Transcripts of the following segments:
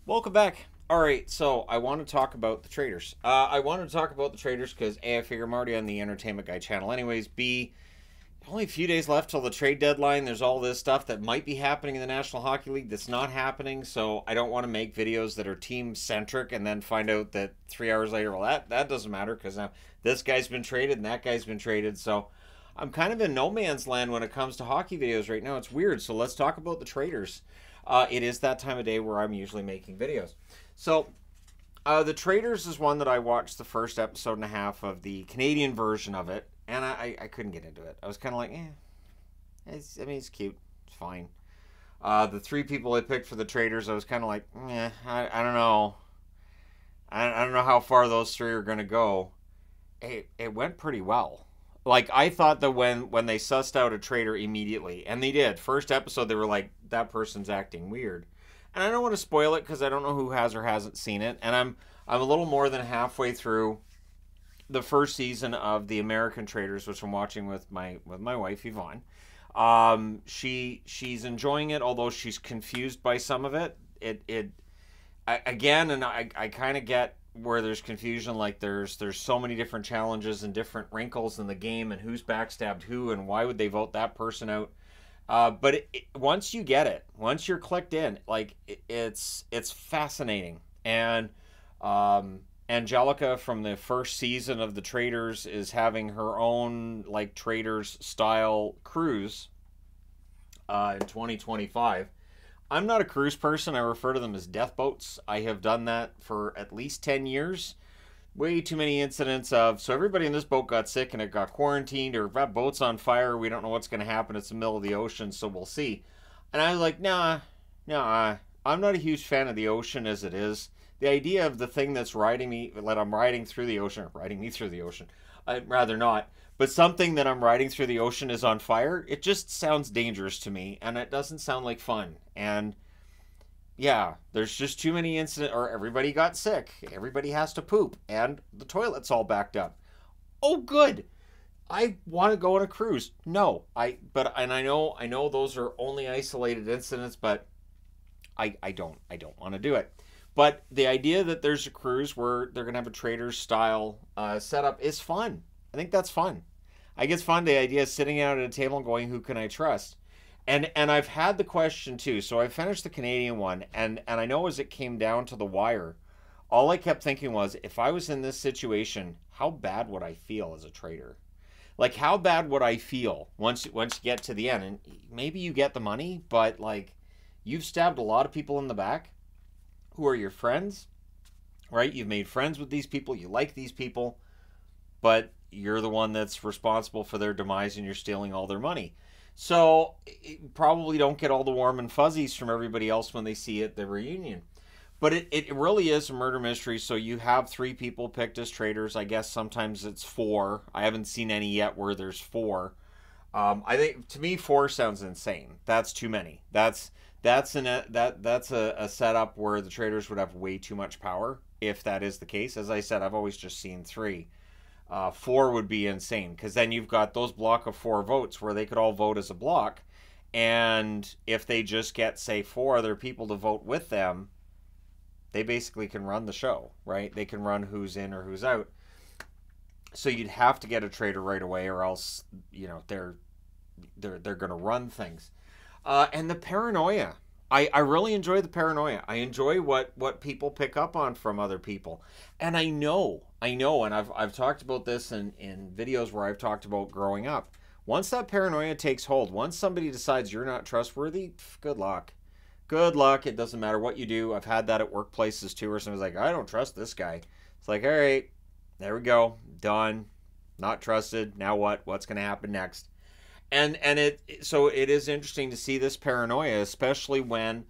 Welcome back. All right, so I want to talk about the traders. I want to talk about the traders because A, I figure I'm already on the Entertainment Guy channel anyways. B, only a few days left till the trade deadline. There's all this stuff that might be happening in the National Hockey League that's not happening, so I don't want to make videos that are team centric and then find out that 3 hours later, well, that doesn't matter because now this guy's been traded and that guy's been traded. So I'm kind of in no man's land when it comes to hockey videos right now. It's weird. So let's talk about the traders. It is that time of day where I'm usually making videos. So the Traders is one that I watched the first episode and a half of the Canadian version of it, and I couldn't get into it. I was kind of like, it's cute, it's fine. The three people I picked for the Traders, I was kind of like, I don't know. I don't know how far those three are going to go. It went pretty well. Like, I thought that when they sussed out a trader immediately, and they did. First episode, they were like, that person's acting weird. And I don't want to spoil it because I don't know who has or hasn't seen it. And I'm a little more than halfway through the first season of The American Traders, which I'm watching with my wife Yvonne. She's enjoying it, although she's confused by some of it. I kind of get where there's confusion. Like there's so many different challenges and different wrinkles in the game, and who's backstabbed who, and why would they vote that person out. But once you get it, once you're clicked in, like it's fascinating. And Angelica from the first season of the Traders is having her own like Traders style cruise in 2025. I'm not a cruise person. I refer to them as death boats. I have done that for at least 10 years. Way too many incidents of, so everybody in this boat got sick and it got quarantined, or that boat's on fire. We don't know what's going to happen. It's the middle of the ocean, so we'll see. And I was like, nah. I'm not a huge fan of the ocean as it is. The idea of the thing that's riding me, that I'm riding through the ocean, riding me through the ocean, I'd rather not. But something that I'm riding through the ocean is on fire, it just sounds dangerous to me, and it doesn't sound like fun. And yeah, there's just too many incidents, or everybody got sick, everybody has to poop, and the toilet's all backed up. Oh, good. I want to go on a cruise. No, and I know those are only isolated incidents, but I don't want to do it. But the idea that there's a cruise where they're gonna have a trader's style setup is fun. I think that's fun. I think it's fun. The idea of sitting out at a table and going, "Who can I trust?" And I've had the question too. So I finished the Canadian one, and I know as it came down to the wire, all I kept thinking was, if I was in this situation, how bad would I feel as a trader? Like, how bad would I feel once you get to the end? And maybe you get the money, but like, you've stabbed a lot of people in the back who are your friends, right? You've made friends with these people, you like these people, but you're the one that's responsible for their demise and you're stealing all their money. So probably don't get all the warm and fuzzies from everybody else when they see it at the reunion. But it really is a murder mystery. So you have three people picked as traitors. I guess sometimes it's four. I haven't seen any yet where there's four. I think to me four sounds insane. That's too many. That's a setup where the traitors would have way too much power if that is the case. As I said, I've always just seen three. Four would be insane because then you've got those block of four votes where they could all vote as a block, and if they just get say four other people to vote with them, they basically can run the show, right? They can run who's in or who's out. So you'd have to get a traitor right away, or else they're going to run things. And the paranoia. I really enjoy the paranoia. I enjoy what people pick up on from other people. And I know, and I've talked about this in videos where I've talked about growing up. Once that paranoia takes hold, once somebody decides you're not trustworthy, good luck. Good luck. It doesn't matter what you do. I've had that at workplaces too, where somebody's like, I don't trust this guy. It's like, all right, there we go. Done. Not trusted. Now what? What's going to happen next? So it is interesting to see this paranoia, especially when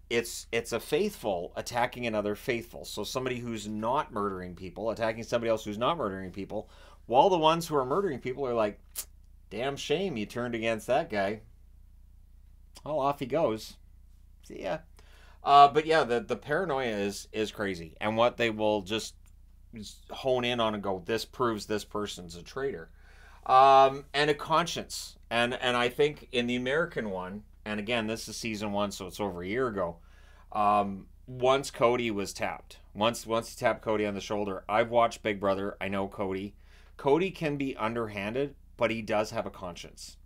it's a faithful attacking another faithful. So somebody who's not murdering people attacking somebody else who's not murdering people, while the ones who are murdering people are like, damn shame you turned against that guy. Oh, off he goes. See ya. But yeah, the paranoia is crazy, and what they will just hone in on and go, this proves this person's a traitor. And a conscience. And I think in the American one, and again, this is season one, so it's over a year ago. once Cody was tapped. Once he tapped Cody on the shoulder. I've watched Big Brother. I know Cody. Cody can be underhanded, but he does have a conscience.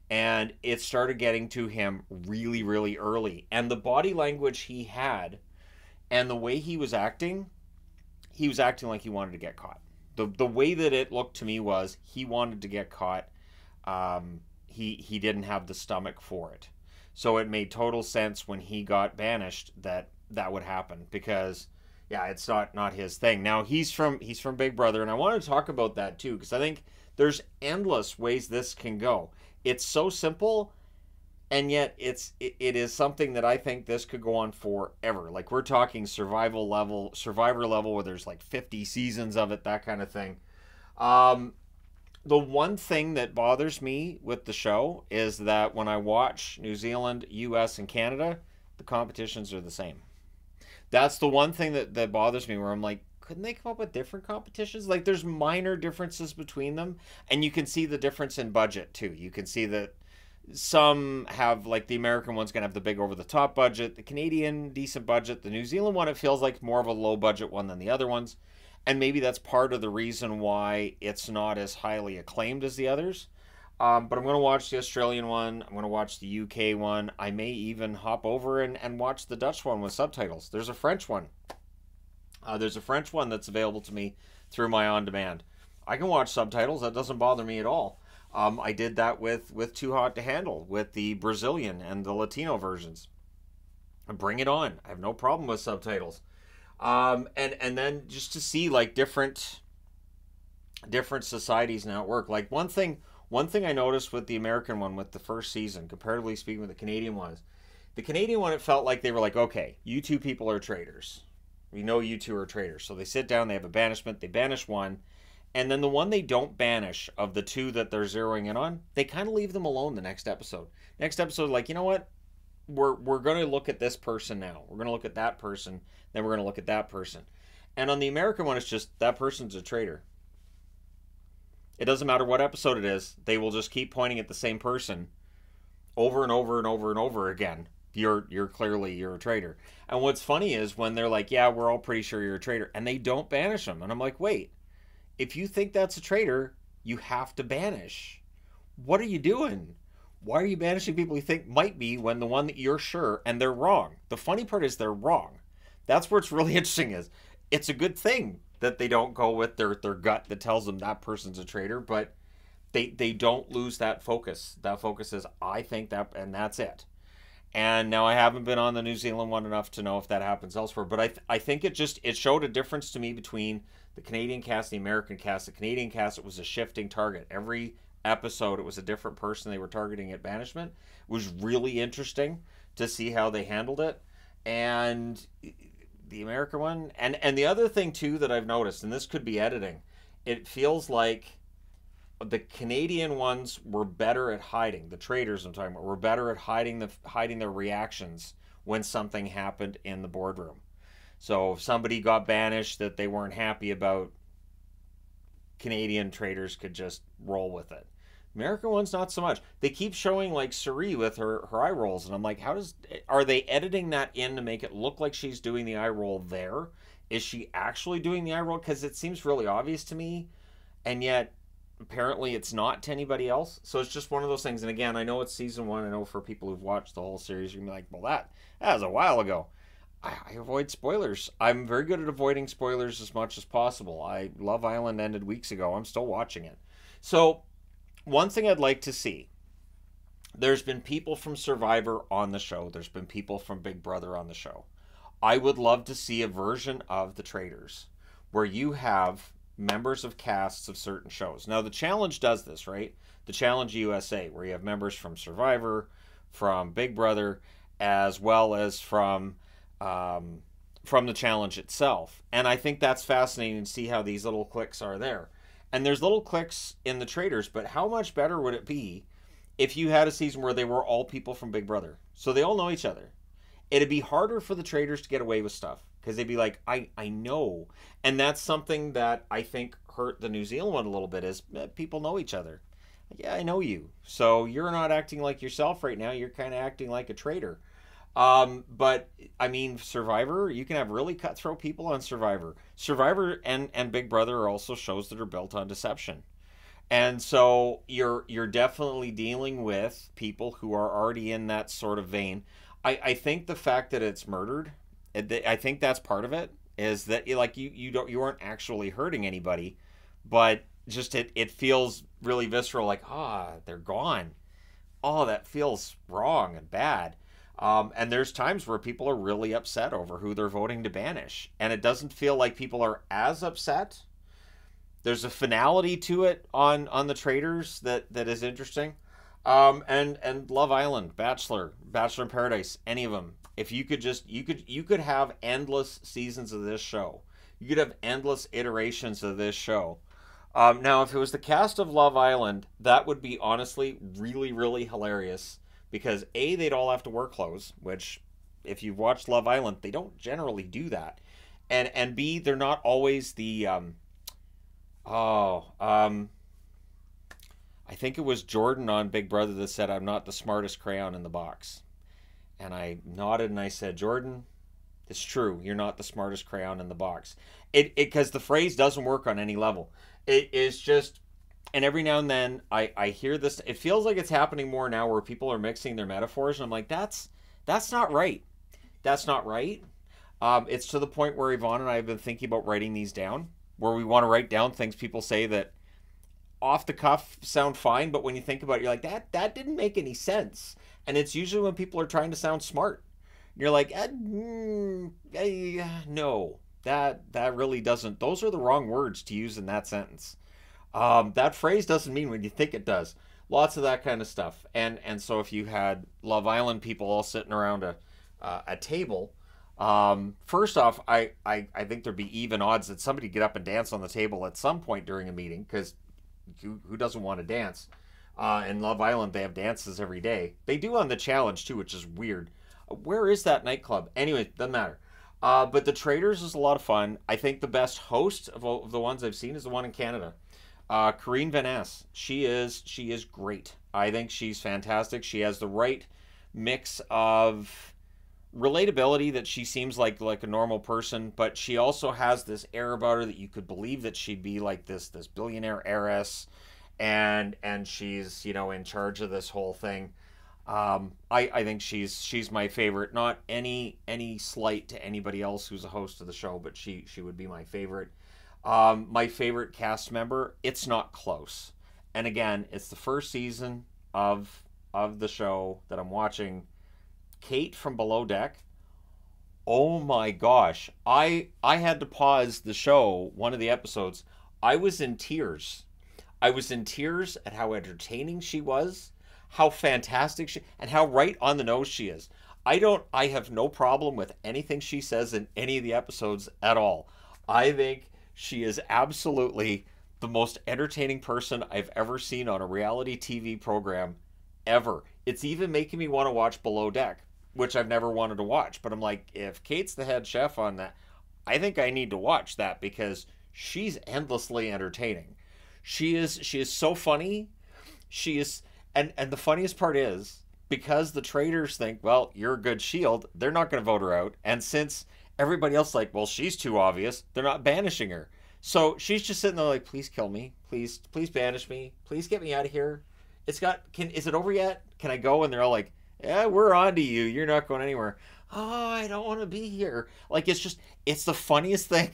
And it started getting to him really, really early. And the body language he had and the way he was acting like he wanted to get caught. The way that it looked to me was he wanted to get caught. He didn't have the stomach for it. So it made total sense when he got banished that would happen, because yeah, it's not his thing. Now he's from Big Brother, and I want to talk about that too, because I think there's endless ways this can go. It's so simple, and yet it is something that I think this could go on forever. Like, we're talking survivor level, where there's like 50 seasons of it, that kind of thing. The one thing that bothers me with the show is that when I watch New Zealand, US, and Canada, the competitions are the same. That's the one thing that bothers me, where I'm like, couldn't they come up with different competitions? Like, there's minor differences between them, and you can see the difference in budget too. You can see that some have, like, the American one's gonna have the big over-the-top budget, the Canadian decent budget, the New Zealand one, it feels like more of a low budget one than the other ones. And maybe that's part of the reason why it's not as highly acclaimed as the others. But I'm going to watch the Australian one. I'm going to watch the UK one. I may even hop over and watch the Dutch one with subtitles. There's a French one. There's a French one that's available to me through my on-demand. I can watch subtitles. That doesn't bother me at all. I did that with Too Hot to Handle, with the Brazilian and the Latino versions. Bring it on. I have no problem with subtitles. And then just to see, like, different societies now at work. Like, one thing I noticed with the American one, with the first season, comparatively speaking with the Canadian one, it felt like they were like, okay, you two people are traitors. We know you two are traitors. So they sit down, they have a banishment, they banish one, and then the one they don't banish, of the two that they're zeroing in on, they kind of leave them alone the next episode. Next episode, like, you know what? We're going to look at this person now. We're going to look at that person. Then we're going to look at that person. And on the American one, it's just, that person's a traitor. It doesn't matter what episode it is. They will just keep pointing at the same person over and over and over and over again. You're clearly a traitor. And what's funny is when they're like, yeah, we're all pretty sure you're a traitor, and they don't banish them. And I'm like, wait, if you think that's a traitor, you have to banish. What are you doing? Why are you banishing people you think might be, when the one that you're sure, and they're wrong? The funny part is they're wrong. That's where it's really interesting is, it's a good thing that they don't go with their gut that tells them that person's a traitor, but they don't lose that focus. That focus is, I think that, and that's it. And now I haven't been on the New Zealand one enough to know if that happens elsewhere, but I think it showed a difference to me between the Canadian cast and the American cast. The Canadian cast, it was a shifting target. Every episode, it was a different person they were targeting at banishment. It was really interesting to see how they handled it. And the American one, and the other thing too that I've noticed, and this could be editing, it feels like the Canadian ones were better at hiding, the traitors I'm talking about, were better at hiding their reactions when something happened in the boardroom. So if somebody got banished that they weren't happy about, Canadian traitors could just roll with it. American ones, not so much. They keep showing, like, Cirie with her eye rolls, and I'm like, are they editing that in to make it look like she's doing the eye roll there? Is she actually doing the eye roll? Because it seems really obvious to me, and yet apparently it's not to anybody else. So it's just one of those things. And again, I know it's season 1. I know for people who've watched the whole series, you're gonna be like, well, that was a while ago. I avoid spoilers. I'm very good at avoiding spoilers as much as possible. Love Island ended weeks ago. I'm still watching it. So one thing I'd like to see, there's been people from Survivor on the show. There's been people from Big Brother on the show. I would love to see a version of the Traitors where you have members of casts of certain shows. Now, The Challenge does this, right? The Challenge USA, where you have members from Survivor, from Big Brother, as well as from the Challenge itself. And I think that's fascinating to see how these little cliques are there. And there's little cliques in the Traitors, but how much better would it be if you had a season where they were all people from Big Brother? So they all know each other. It'd be harder for the Traitors to get away with stuff, because they'd be like, I know. And that's something that I think hurt the New Zealand one a little bit, is people know each other. Yeah, I know you. So you're not acting like yourself right now. You're kind of acting like a traitor. But I mean, Survivor, you can have really cutthroat people on Survivor. Survivor and Big Brother are also shows that are built on deception. And so you're definitely dealing with people who are already in that sort of vein. I think the fact that it's murdered, I think that's part of it. Is that like you aren't actually hurting anybody, but just it feels really visceral. Like they're gone. Oh, that feels wrong and bad. And there's times where people are really upset over who they're voting to banish, and it doesn't feel like people are as upset. There's a finality to it on the Traitors that is interesting. And Love Island, Bachelor in Paradise, any of them. If you could just you could have endless seasons of this show. You could have endless iterations of this show. Now, if it was the cast of Love Island, that would be honestly really, really hilarious because A, they'd all have to wear clothes, which if you've watched Love Island, they don't generally do that. And B, they're not always the oh, I think it was Jordan on Big Brother that said, I'm not the smartest crayon in the box. And I nodded and I said, Jordan, it's true. You're not the smartest crayon in the box. Because the phrase doesn't work on any level. It is just, and every now and then I hear this. It feels like it's happening more now where people are mixing their metaphors. And I'm like, that's not right. That's not right. It's to the point where Yvonne and I have been thinking about writing these down, where we want to write down things people say that off the cuff sound fine, but when you think about it, you're like, that didn't make any sense. And it's usually when people are trying to sound smart. You're like, no, that really doesn't. Those are the wrong words to use in that sentence. That phrase doesn't mean what you think it does. Lots of that kind of stuff. And so if you had Love Island people all sitting around a table, first off, I think there'd be even odds that somebody get up and dance on the table at some point during a meeting, because who doesn't want to dance? In Love Island, they have dances every day. They do on The Challenge, too, which is weird. Where is that nightclub? Anyway, doesn't matter. But The Traitors is a lot of fun. I think the best host of the ones I've seen is the one in Canada. Karine Vanasse. She is great. I think she's fantastic. She has the right mix of relatability, that she seems like a normal person, but she also has this air about her that you could believe that she'd be like this billionaire heiress, and she's in charge of this whole thing. I think she's my favorite. Not any slight to anybody else who's a host of the show, but she would be my favorite. My favorite cast member, it's not close. And again, it's the first season of the show that I'm watching. Kate from Below Deck. Oh my gosh. I had to pause the show, one of the episodes. I was in tears. I was in tears at how entertaining she was, how fantastic and how right on the nose she is. I have no problem with anything she says in any of the episodes at all. I think she is absolutely the most entertaining person I've ever seen on a reality TV program ever. It's even making me want to watch Below Deck, which I've never wanted to watch. But I'm like, if Kate's the head chef on that, I think I need to watch that because she's endlessly entertaining. She is so funny. She is, and the funniest part is, because the Traitors think, well, you're a good shield, they're not going to vote her out. And since everybody else like, well, she's too obvious, they're not banishing her. So she's just sitting there like, please kill me. Please banish me. Please get me out of here. Is it over yet? Can I go? And they're all like, yeah, we're on to you. You're not going anywhere. Oh, I don't want to be here. Like, it's the funniest thing.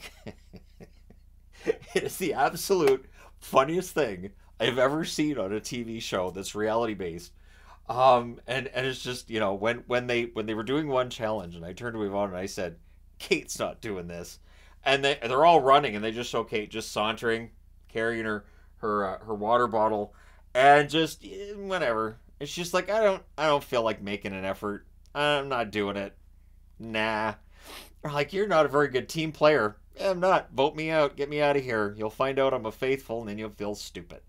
It is the absolute funniest thing I've ever seen on a TV show that's reality based. And it's just, when they were doing one challenge, and I turned to Yvonne and I said, Kate's not doing this. And they're all running, and they just show Kate just sauntering, carrying her water bottle, and just whatever. It's just like, I don't feel like making an effort. I'm not doing it. Nah. Or like, you're not a very good team player. Yeah, I'm not. Vote me out. Get me out of here. You'll find out I'm a faithful, and then you'll feel stupid.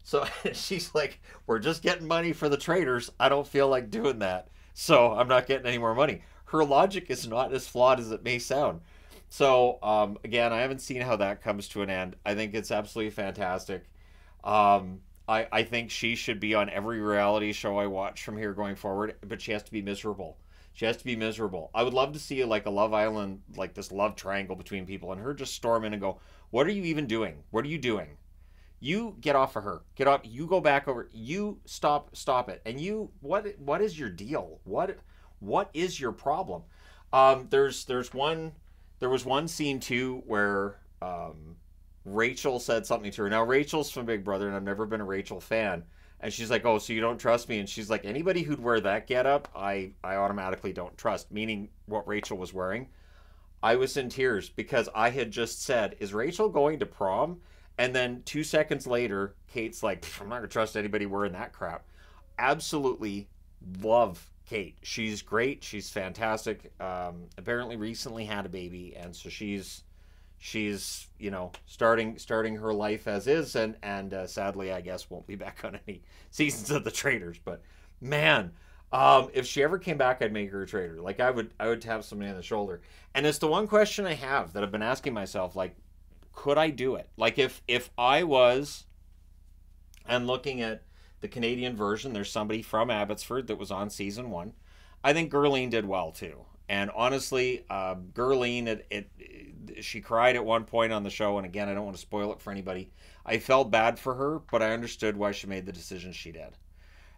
So she's like, we're just getting money for the Traitors. I don't feel like doing that. So I'm not getting any more money. Her logic is not as flawed as it may sound. So, again, I haven't seen how that comes to an end. I think it's absolutely fantastic. I think she should be on every reality show I watch from here going forward, but she has to be miserable. She has to be miserable. I would love to see like a Love Island, like this love triangle between people, and her just storm in and go, "What are you even doing? What are you doing? You get off of her. Get off. You go back over. You stop it. And you, what is your deal? What is your problem?" There's one, there was one scene too where Rachel said something to her. Now Rachel's from Big Brother, and I've never been a Rachel fan. And she's like, "Oh, so you don't trust me?" And she's like, "Anybody who'd wear that getup, I automatically don't trust." Meaning what Rachel was wearing. I was in tears because I had just said, "Is Rachel going to prom?" And then 2 seconds later, Kate's like, "I'm not gonna trust anybody wearing that crap." Absolutely love Kate. She's great. She's fantastic. Apparently, recently had a baby, and so she's starting her life as is, and sadly, I guess won't be back on any seasons of the Traitors. But man, if she ever came back, I'd make her a traitor. Like I would tap somebody on the shoulder. And it's the one question I have that I've been asking myself, like, could I do it? Like if I was, and looking at the Canadian version, there's somebody from Abbotsford that was on season 1. I think Gurleen did well too. And honestly, Gurleen, she cried at one point on the show, and again, I don't want to spoil it for anybody. I felt bad for her, but I understood why she made the decision she did.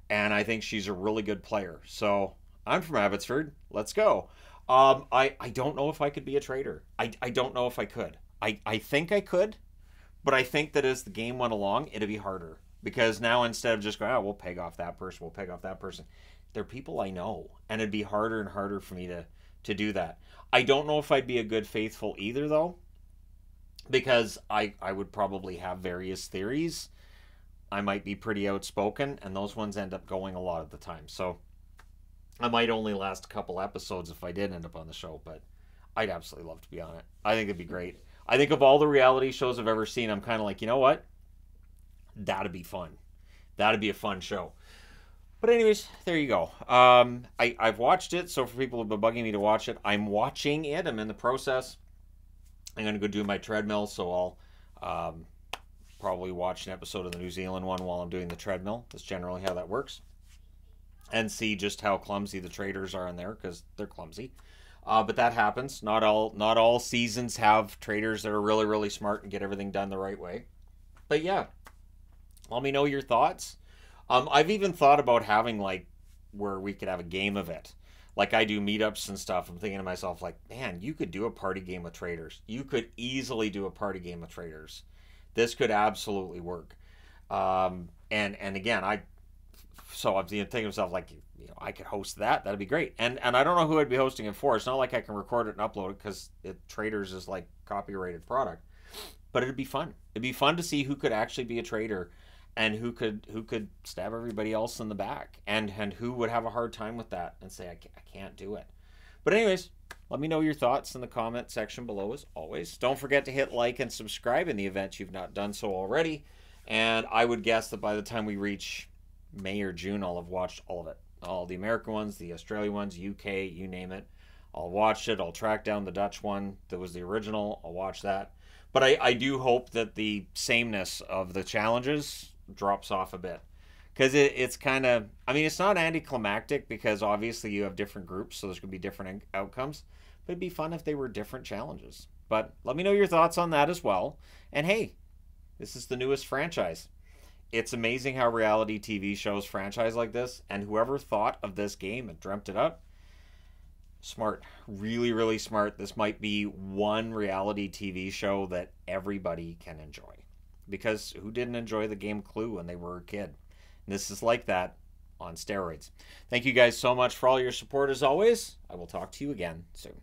And I think she's a really good player. So I'm from Abbotsford. Let's go. I don't know if I could be a traitor. I don't know if I could. I think I could, but I think that as the game went along, it'd be harder. Because now instead of just going, "Oh, we'll peg off that person, we'll peg off that person," they're people I know. And it'd be harder and harder for me to do that. I don't know if I'd be a good faithful either, though. Because I would probably have various theories. I might be pretty outspoken, and those ones end up going a lot of the time. So I might only last a couple episodes if I did end up on the show, but I'd absolutely love to be on it. I think it'd be great. I think of all the reality shows I've ever seen, I'm kind of like, you know what? That'd be fun. That'd be a fun show. But anyways, there you go. I've watched it, so for people who've been bugging me to watch it, I'm watching it. I'm in the process. I'm going to go do my treadmill, so I'll probably watch an episode of the New Zealand one while I'm doing the treadmill. That's generally how that works. And see just how clumsy the Traitors are in there, because they're clumsy. But that happens. Not all seasons have Traitors that are really, really smart and get everything done the right way. But yeah, let me know your thoughts. I've even thought about having, like, where we could have a game of it. Like I do meetups and stuff. I'm thinking to myself, like, man, you could do a party game with Traitors. You could easily do a party game with Traitors. This could absolutely work. And again, I'm thinking to myself, like, I could host that. That'd be great. And I don't know who I'd be hosting it for. It's not like I can record it and upload it because Traitors is like copyrighted product. But it'd be fun. It'd be fun to see who could actually be a traitor, and who could stab everybody else in the back, and who would have a hard time with that and say, I can't do it. But anyways, let me know your thoughts in the comment section below as always. Don't forget to hit like and subscribe in the event you've not done so already. And I would guess that by the time we reach May or June, I'll have watched all of it. All the American ones, the Australian ones, UK, you name it. I'll watch it. I'll track down the Dutch one that was the original. I'll watch that. But I do hope that the sameness of the challenges drops off a bit. Because it's kind of, I mean, it's not anticlimactic because obviously you have different groups, so there's going to be different outcomes. But it'd be fun if they were different challenges. But let me know your thoughts on that as well. And hey, this is the newest franchise. It's amazing how reality TV shows franchise like this, and whoever thought of this game and dreamt it up, smart. Really, really smart. This might be one reality TV show that everybody can enjoy. Because who didn't enjoy the game Clue when they were a kid? And this is like that on steroids. Thank you guys so much for all your support as always. I will talk to you again soon.